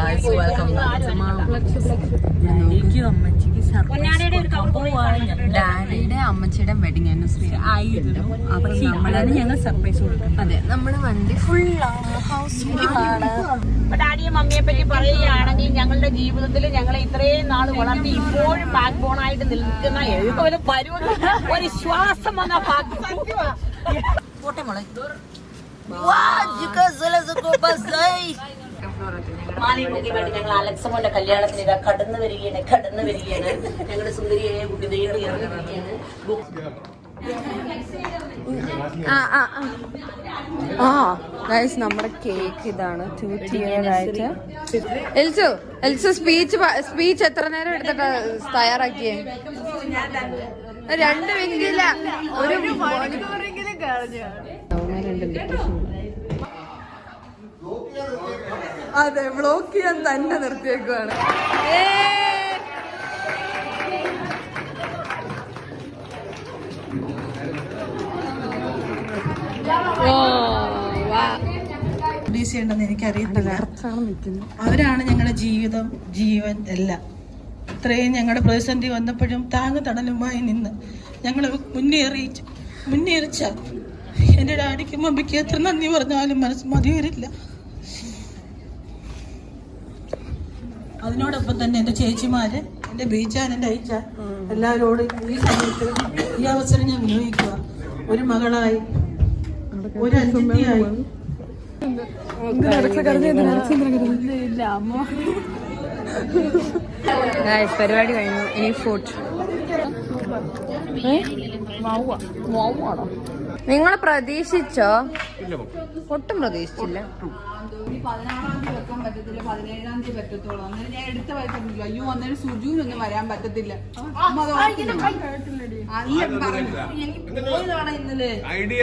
Guys, welcome ഡാഡിയുടെ അമ്മച്ചിയുടെ wedding anniversary ആയിരുന്നു. അപ്പൊ നമ്മളാണ് ഞങ്ങൾ സർപ്രൈസ് കൊടുക്കുന്നത്. അതെ, നമ്മുടെ വണ്ടി ഫുള്ളാണ്, ഹൗസ് ഫുള്ളാണ്. ഡാഡിയെ മമ്മിയെ പറ്റി പറയുകയാണെങ്കിൽ ഞങ്ങളുടെ ജീവിതത്തിൽ ഞങ്ങളെ ഇത്രയും നാൾ വളർത്തി ഇപ്പോഴും ബാക്ക് ബോണായിട്ട് നിൽക്കുന്ന ഒരു ശ്വാസം വന്ന മാലിന്യക്ക് വേണ്ടി ഞങ്ങൾ അലക്സമോന്റെ കല്യാണത്തിന് ഇതാ കടന്നു വരികയാണ്. ഞങ്ങളുടെ സുന്ദരിയായ കുട്ടി നേടി ഇറങ്ങിയിരിക്കുകയാണ്. നമ്മുടെ കേക്ക് ഇതാണ് 2 tier ആയിട്ട്. എൽസു സ്പീച്ച് എത്ര നേരം എടുത്തിട്ട് തയ്യാറാക്കിയേ? 2 മിനിറ്റില്ല, 1 മണിക്കൂറെങ്കിലും അതെ, ബ്ലോക്ക് ചെയ്യാൻ തന്നെ നിർത്തിയേക്കുവാണ്. ചെയ്യണ്ടെന്ന് എനിക്കറിയത്തില്ല. അവരാണ് ഞങ്ങളുടെ ജീവിതം, ജീവൻ എല്ലാം. ഇത്രയും ഞങ്ങളുടെ പ്രതിസന്ധി വന്നപ്പോഴും താങ്ങ് തണലുമായി നിന്ന് ഞങ്ങളെ മുന്നേറിച്ച എൻ്റെ ഡാഡിക്കും മമ്മിക്ക് എത്ര നന്ദി പറഞ്ഞാലും മനസ്സ് മതി വരില്ല. അതിനോടൊപ്പം തന്നെ എൻ്റെ ചേച്ചിമാര്, എൻ്റെ ബീച്ചാൻ, എൻ്റെ അയച്ച എല്ലാവരോടും ഈ സമയത്ത് ഈ അവസരം ഞാൻ വിനിയോഗിക്കുക. ഒരു മകളായി, ഒരു അനുഭൂതിയായി. പരിപാടി കഴിഞ്ഞു, ഇനി ഫുഡ്. നിങ്ങൾ പ്രതീക്ഷിച്ചോ? ഒട്ടും പ്രതീക്ഷിച്ചില്ല. 16-ാം തീയതി വെക്കാൻ പറ്റത്തില്ല, 17-ാം തീയതി പറ്റത്തോളൂ. അന്നേരം ഞാൻ എടുത്ത പറ്റത്തില്ല. അയ്യോ, അന്നേരം സുജുവിനൊന്നും വരാൻ പറ്റത്തില്ല. ഐഡിയ